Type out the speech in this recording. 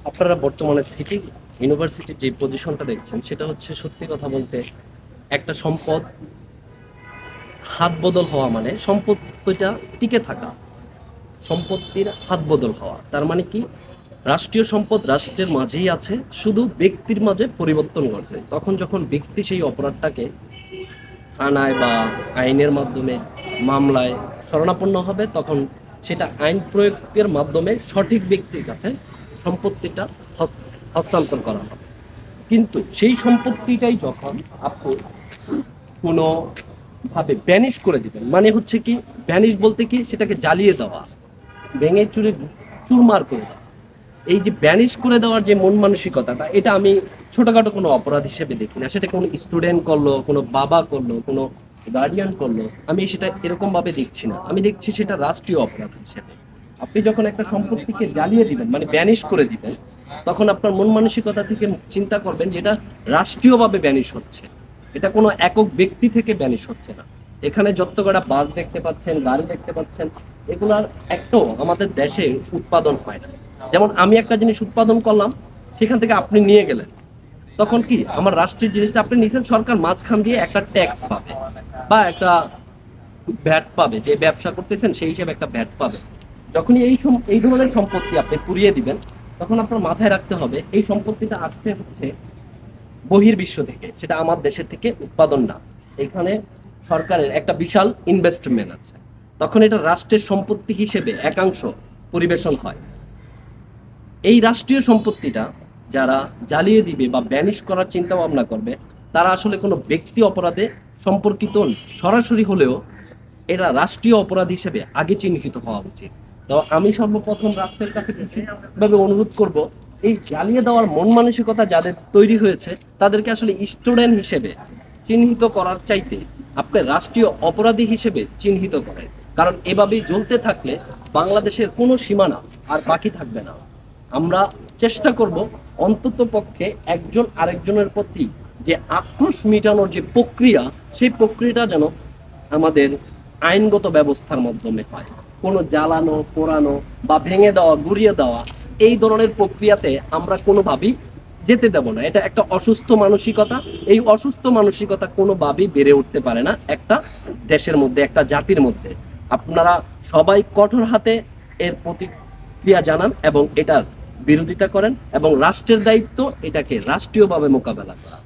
আপনারা বর্তমানে সিটি ইউনিভার্সিটির যে পজিশনটা দেখছেন সেটা হচ্ছে সত্যি কথা বলতে একটা সম্পদ হাত বদল হওয়া মানে সম্পত্তিটা টিকে থাকা, সম্পত্তির হাত বদল হওয়া। তার মানে কি, রাষ্ট্রীয় সম্পদ রাষ্ট্রের মাঝেই আছে, শুধু ব্যক্তির মাঝে পরিবর্তন ঘটছে। তখন যখন ব্যক্তি সেই অপরাধটাকে থানায় বা আইনের মাধ্যমে মামলায় শরণাপন্ন হবে, তখন সেটা আইন প্রয়োগের মাধ্যমে সঠিক ব্যক্তির কাছে সম্পত্তিটা হস্তান্তর করা হবে। কিন্তু সেই সম্পত্তিটাই যখন আপনি কোনো ভাবে ব্যানিশ করে দিবেন, মানে হচ্ছে কি, ব্যানিশ বলতে কি, সেটাকে জ্বালিয়ে দেওয়া, ভেঙে চুরে চুরমার করে দেওয়া। এই যে ব্যানিশ করে দেওয়ার যে মন মানসিকতাটা, এটা আমি ছোটখাটো কোনো অপরাধ হিসেবে দেখি না। সেটা কোনো স্টুডেন্ট করলো, কোনো বাবা করলো, কোনো গার্ডিয়ান করলো, আমি সেটা এরকম ভাবে দেখছি না। আমি দেখছি সেটা রাষ্ট্রীয় অপরাধ হিসেবে। আপনি যখন একটা সম্পত্তিকে জ্বালিয়ে দিবেন, মানে ব্যানিশ করে দিবেন, তখন আপনার মন মানসিকতা থেকে চিন্তা করবেন যে এটা রাষ্ট্রীয়ভাবে ব্যানিশ হচ্ছে, এটা কোনো একক ব্যক্তি থেকে ব্যানিশ হচ্ছে না। এখানে যত কটা বাস দেখতে পাচ্ছেন, গাড়ি দেখতে পাচ্ছেন, এগুলার একটাও আমাদের দেশে উৎপাদন হয় না। যেমন আমি একটা জিনিস উৎপাদন করলাম, সেখান থেকে আপনি নিয়ে গেলেন, তখন কি আমার রাষ্ট্রের জিনিসটা আপনি নিয়েছেন, সরকার মাঝখান দিয়ে একটা ট্যাক্স পাবে বা একটা ভ্যাট পাবে, যে ব্যবসা করতেছেন সেই হিসেবে একটা ভ্যাট পাবে। যখনই এই ধরনের সম্পত্তি আপনি পুড়িয়ে দিবেন, তখন আপনার মাথায় রাখতে হবে এই সম্পত্তিটা আসছে হচ্ছে বহির্বিশ্ব থেকে, সেটা আমার দেশের থেকে উৎপাদন না। এখানে সরকারের একটা বিশাল ইনভেস্টমেন্ট আছে, তখন এটা রাষ্ট্রের সম্পত্তি হিসেবে একাংশ পরিবেশন হয়। এই রাষ্ট্রীয় সম্পত্তিটা যারা জ্বালিয়ে দিবে বা ব্যানিশ করার চিন্তা ভাবনা করবে, তারা আসলে কোনো ব্যক্তি অপরাধে সম্পর্কিত সরাসরি হলেও এরা রাষ্ট্রীয় অপরাধ হিসেবে আগে চিহ্নিত হওয়া উচিত। তো আমি সর্বপ্রথম রাষ্ট্রের কাছে বিশেষভাবে অনুরোধ করব, এই জ্বালিয়ে দেওয়ার মন মানসিকতা যাদের তৈরি হয়েছে, তাদেরকে আসলে স্টুডেন্ট হিসেবে চিহ্নিত করার চাইতে আপনি রাষ্ট্রীয় অপরাধী হিসেবে চিহ্নিত করেন। কারণ এভাবেই জ্বলতে থাকলে বাংলাদেশের কোনো সীমানা আর বাকি থাকবে না। আমরা চেষ্টা করব অন্তত পক্ষে একজন আরেকজনের প্রতি যে আক্রোশ মিটানোর যে প্রক্রিয়া, সেই প্রক্রিয়াটা যেন আমাদের আইনগত ব্যবস্থার মাধ্যমে হয়। কোনো জ্বালানো, পোড়ানো বা ভেঙে দেওয়া, গুড়িয়ে দেওয়া, এই ধরনের প্রক্রিয়াতে আমরা কোনোভাবেই যেতে দেব না। এটা একটা অসুস্থ মানসিকতা। এই অসুস্থ মানসিকতা কোনোভাবেই বেড়ে উঠতে পারে না একটা দেশের মধ্যে, একটা জাতির মধ্যে। আপনারা সবাই কঠোর হাতে এর প্রতিক্রিয়া জানান এবং এটার বিরোধিতা করেন, এবং রাষ্ট্রের দায়িত্ব এটাকে রাষ্ট্রীয়ভাবে মোকাবেলা করা।